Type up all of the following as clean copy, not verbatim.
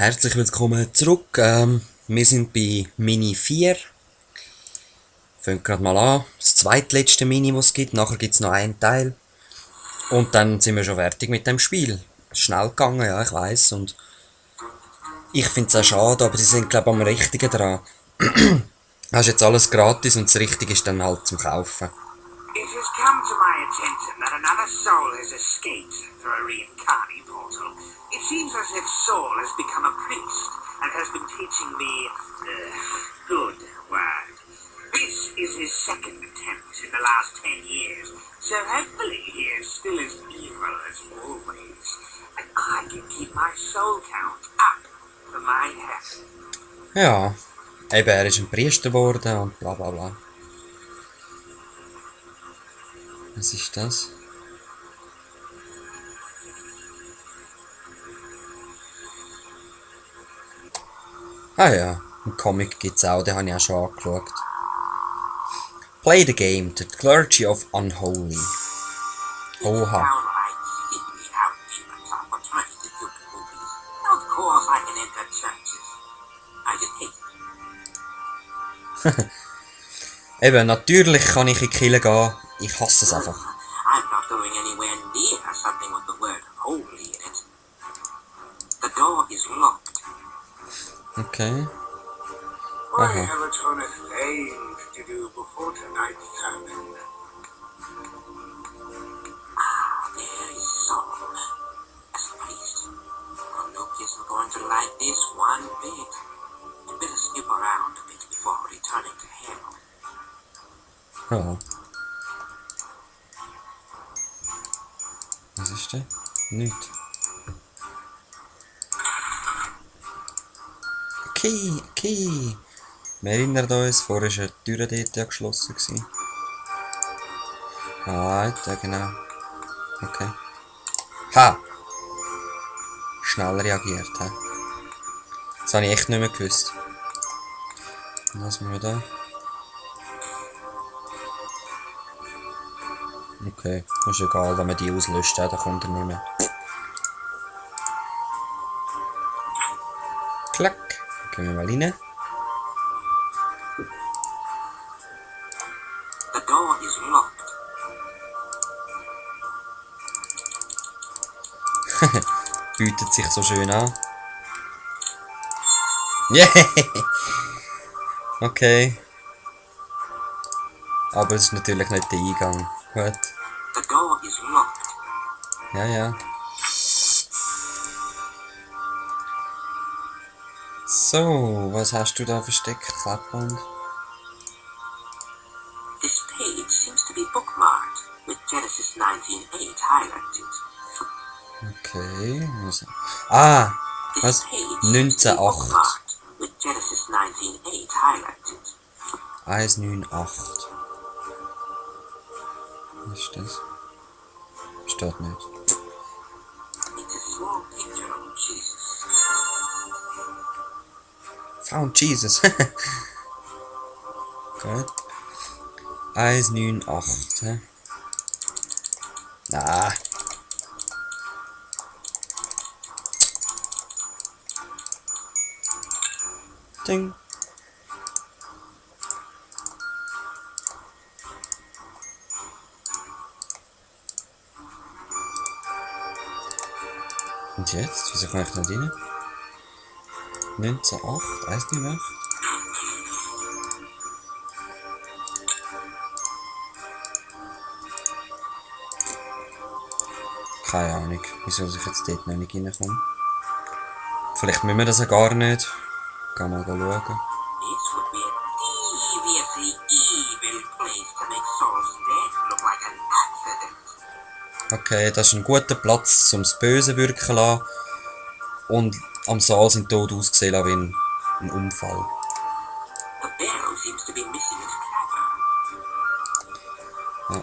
Herzlich willkommen zurück. Wir sind bei Mini 4. Fangen gerade mal an. Das zweitletzte Mini, was es gibt. Nachher gibt es noch einen Teil. Und dann sind wir schon fertig mit dem Spiel. Schnell gegangen, ja, ich weiß. Und ich finde es auch schade, aber sie sind, glaube ich, am Richtigen dran. Hast jetzt alles gratis und das Richtige ist dann halt zum Kaufen. It has come to my attention that another soul has escaped through a reincarnate portal. It seems as if Saul has become a priest and has been teaching the good word. This is his second attempt in the last 10 years, so hopefully he is still as evil as always, and I can keep my soul count up for my heaven. Ja, eben, er ist ein Priester geworden und bla bla bla. Was ist das? Ah ja, einen Comic gibt's auch, den habe ich auch schon angeschaut. Play the game, The Clergy of Unholy. Oha. Downright see how demons are portrayed in good movies. Of course I can enter churches. I just hate it. Eben, natürlich kann ich in die Kirche gehen. Ich hasse es einfach. I'm not going anywhere near something with the word holy in it. The door is locked. Okay. I Aha. have a ton of things to do before tonight's sermon. There is Saul. As a priest. Oh, Luke isn't going to like this one bit. You better skip around a bit before returning to hell. Ja. Was ist denn? Nichts. Okay, okay. Wir erinnern uns, vorher war die Tür dort ja geschlossen. Ah, ja, genau. Okay. Ha! Schnell reagiert, hä? Das habe ich echt nicht mehr gewusst. Was machen wir da? Okay, ist egal, wenn man die auslöscht, dann kommt er nicht mehr. Klack. Gehen wir mal rein. The door is locked. Bietet sich so schön an. Yeah! Okay. Aber es ist natürlich nicht der Eingang. Gut. The door is locked. Ja, ja. So, was hast du da versteckt, Klappband? This page seems to be bookmarked with Genesis 19:8 highlighted. Okay. Ah! This Was? page seems to be 19.8. bookmarked with Genesis 19:8 highlighted. 198. Was ist das? Steht nicht. It's a small picture of Jesus. Found Jesus. Gut. 198. Hä? Ah. Ding. Und jetzt? Wieso kann ich nicht rein? 19,8? 1,98? Keine Ahnung, wieso ich jetzt dort noch nicht reinkomme. Vielleicht müssen wir das ja gar nicht. Gehen mal schauen. This would be a deviously evil place to make Saul's death look like an accident. Okay, das ist ein guter Platz, um das Böse wirken zu lassen. Und am Saal sind Tod ausgesehen wie ein Unfall. The bell seems to be missing its clapper. Ja.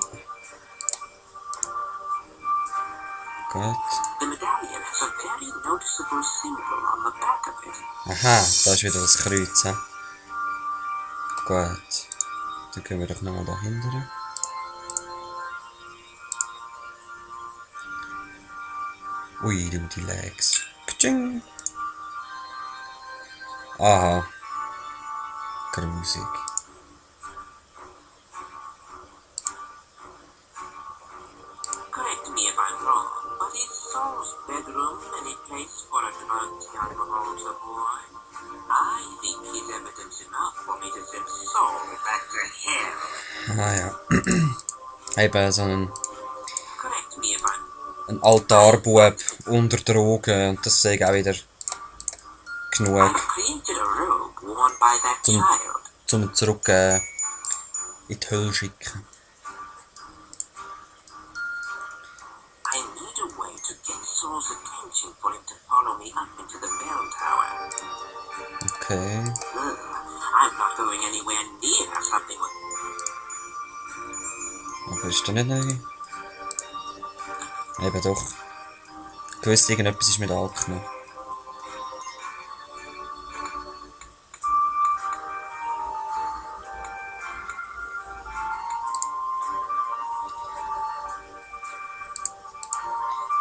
Gut. The medallion has a very noticeable symbol on the back of it. Aha, da ist wieder das Kreuz. He? Gut. Dann gehen wir doch nochmal dahinter. Ui, du die Legs. Ptsching. Aha. Grusig. Correct me if I'm wrong, but is Saul's bedroom any place for a drugged young altar boy? I think he's evidence enough for me to send Saul back to hell. Ah ja. Eben so Correct me if I'm... ein Altarbub unter Drogen und das sei auch wieder genug, I've created a robe worn by that Zum- child. zum zurück in die Hölle schicken. I need a way to get Saul's attention for him to follow me up into the bell tower. Okay. Ugh, I'm not going anywhere near something with... Aber ist da nicht neu? Eben doch. Ich wusste, irgendetwas ist mit Alk noch.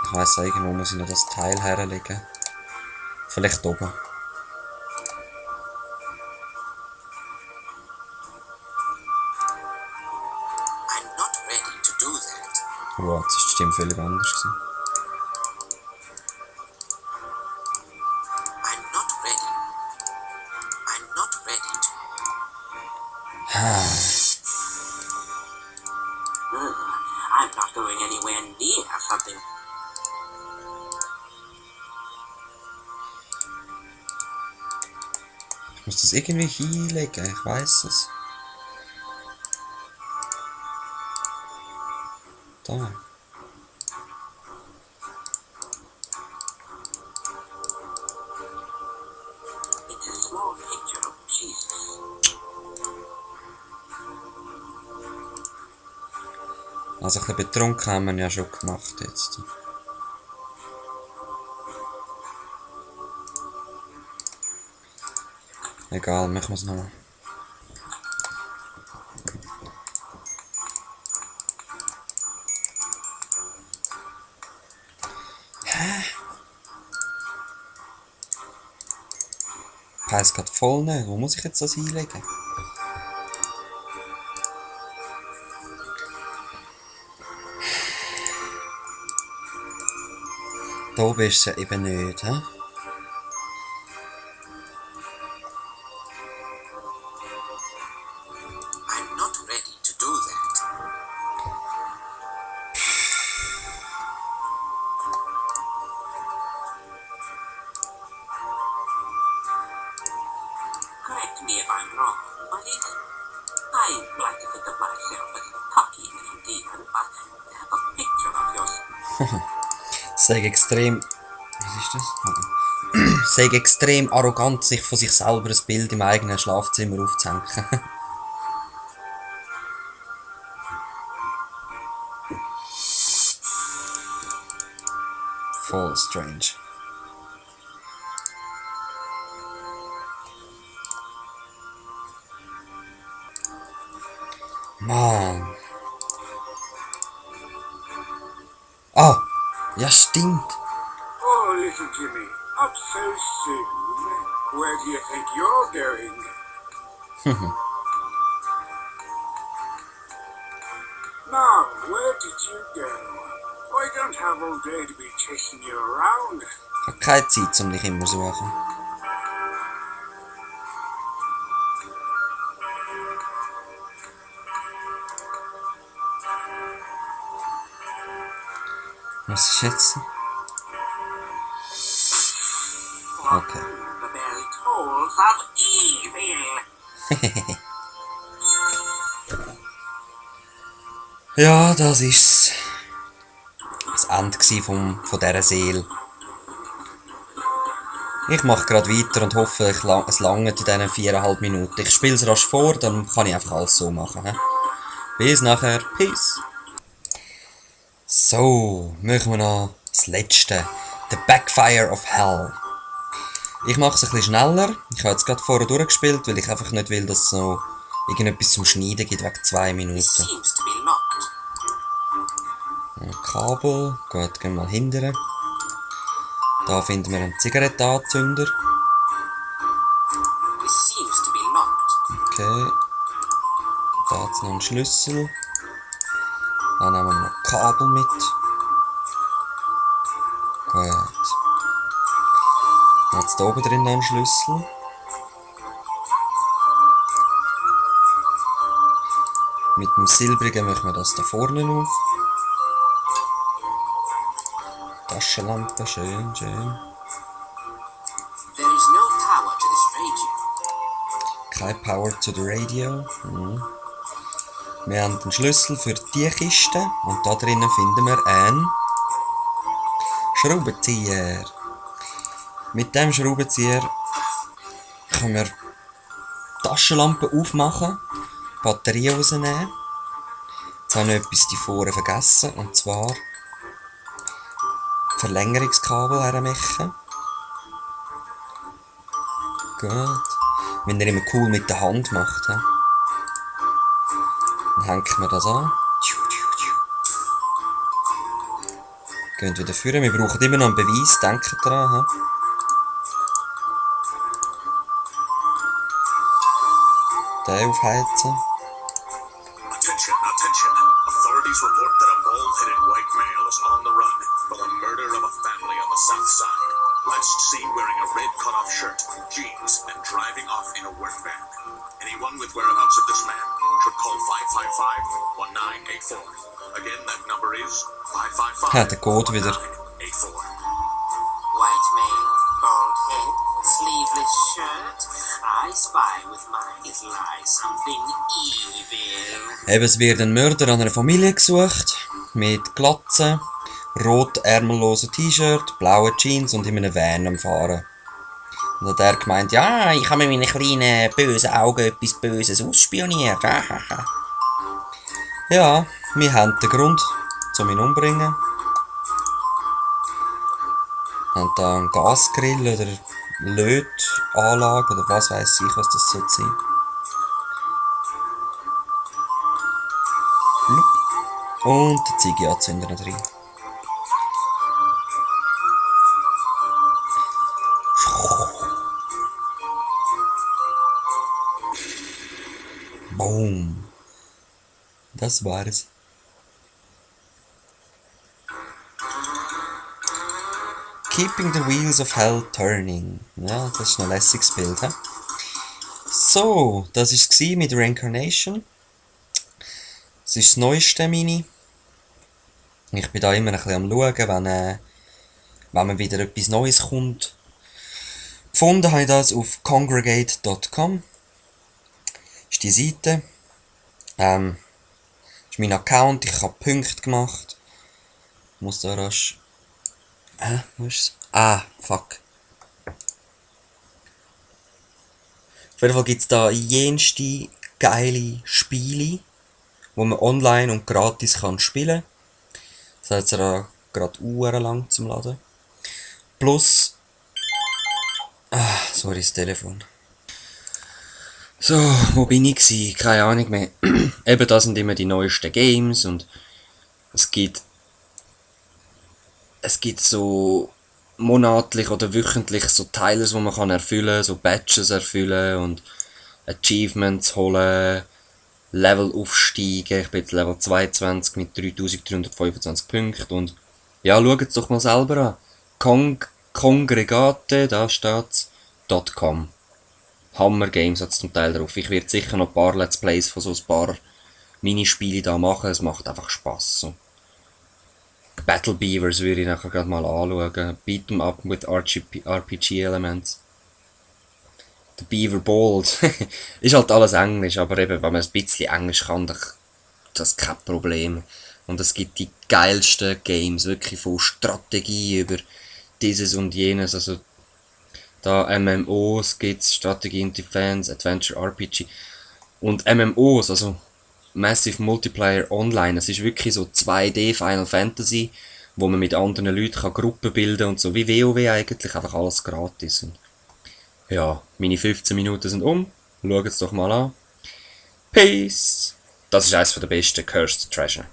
Ich weiss, irgendwo muss ich noch das Teil herlegen. Vielleicht oben. I'm not ready to do that. Wow, jetzt ist die Stimme völlig anders gewesen. I'm not ready. I'm not ready to... Ugh, I'm not going anywhere near something... Ich muss das irgendwie hinlegen, ich weiss es. Da. It's a small picture of Jesus. Also ein bisschen betrunken haben wir ja schon gemacht jetzt. Egal, machen wir es nochmal. Heißt gerade voll nicht. Wo muss ich jetzt das hinlegen? Da oben ist es ja eben nicht, hä? I'm not ready to do that. Correct me if I'm wrong, but I like to think of myself as a cocky little demon, but to have a picture of yourself... Sei extrem. Was ist das? Sei extrem arrogant, sich von sich selber ein Bild im eigenen Schlafzimmer aufzuhängen. Voll strange. Mann. Ah! Ja, stimmt. Oh, little Jimmy, up so soon. Where do you think you're going? Now, where did you go? I don't have all day to be chasing you around. Ich habe keine Zeit, um dich immer zu suchen. Was ist jetzt? Okay. The bell tolls of evil. Ja, das ist's. Das Ende von dieser Seele. Ich mache gerade weiter und hoffe, es langt in diesen 4,5 Minuten. Ich spiele es rasch vor, dann kann ich einfach alles so machen. He? Bis nachher. Peace. So, machen wir noch das letzte. The Backfire of Hell. Ich mache es ein bisschen schneller. Ich habe jetzt gerade vorher durchgespielt, weil ich einfach nicht will, dass es noch irgendetwas zum Schneiden gibt wegen 2 Minuten. Seems to be locked. Kabel. Gut, gehen wir mal hinterher. Da finden wir einen Zigarettenanzünder. Okay. Da hat es noch einen Schlüssel. Dann nehmen wir noch Kabel mit. Gut. Dann hat es da oben drin noch einen Schlüssel. Mit dem Silbrigen machen wir das da vorne auf. Taschenlampe, schön, schön. There is no power to this radio. Kein Power to the Radio. Wir haben den Schlüssel für die Kiste und da drinnen finden wir einen Schraubenzieher. Mit dem Schraubenzieher können wir die Taschenlampe aufmachen, Batterie rausnehmen. Jetzt habe ich etwas hier vorne vergessen, und zwar Verlängerungskabel hermachen. Gut. Wenn ihr immer cool mit der Hand macht. He? Dann hängt man das an. Geht wieder führen. Wir brauchen immer noch einen Beweis, denkt dran. He? Den aufheizen. Attention, attention. Authorities report that a bald-headed white male is on the run for the murder of a family on the south side. Last seen wearing a red cut-off shirt, jeans, and driving off in a work van. Anyone with whereabouts of this man should call 555-1984. Again, that number is 555-1984. Ja, der Code wieder. White male, bald head, sleeveless shirt. I spy with my little eye something evil. Eben, es wird ein Mörder an einer Familie gesucht. Mit Glatze, rot ärmellosen T-Shirt, blauen Jeans und in einem Van am Fahren. Und hat er gemeint, ja, ich habe mit meinen kleinen bösen Augen etwas Böses ausspioniert. Ja, wir haben den Grund, um ihn umzubringen. Wir haben da einen Gasgrill oder Lötanlage oder was weiß ich, was das soll sein. Und der Ziege-Anzünder noch drin. Boom. Das war's. Keeping the Wheels of Hell Turning. Ja, das ist ein lässiges Bild. He? So, das war es mit Reincarnation. Das ist das neueste Mini. Ich bin da immer ein bisschen am Schauen, wenn man wieder etwas Neues kommt. Gefunden habe ich das auf congregate.com. Das ist die Seite. Das ist mein Account, ich habe Punkte gemacht. Ich muss da rasch... wo ist es? Ah, fuck. Auf jeden Fall gibt es da jenste geile Spiele, wo man online und gratis kann spielen kann. Das hat jetzt ja gerade lang zum Laden. Plus... sorry, das Telefon. So, wo bin ich gsi? Keine Ahnung mehr. Eben, das sind immer die neuesten Games und es gibt so monatlich oder wöchentlich so Teile, die man kann erfüllen, so Badges erfüllen und Achievements holen, Level aufsteigen. Ich bin jetzt Level 22 mit 3325 Punkten und ja, schaut es doch mal selber an. Congregate, da steht's, .com. Hammer Games hat es zum Teil drauf. Ich werde sicher noch ein paar Let's Plays von so ein paar Minispiele da machen. Es macht einfach Spass. So. Battle Beavers würde ich nachher gerade mal anschauen. Beat 'em up with RPG Elements. The Beaver Bold. Ist halt alles Englisch, aber eben, wenn man ein bisschen Englisch kann, dann das ist kein Problem. Und es gibt die geilsten Games, wirklich von Strategie über dieses und jenes. Also da MMOs gibt's, Strategie und Defense, Adventure RPG. Und MMOs, also Massive Multiplayer Online, es ist wirklich so 2D Final Fantasy, wo man mit anderen Leuten kann Gruppen bilden und so, wie WoW eigentlich, einfach alles gratis. Und ja, meine 15 Minuten sind um, schaut es doch mal an. Peace! Das ist eines der besten Cursed Treasure.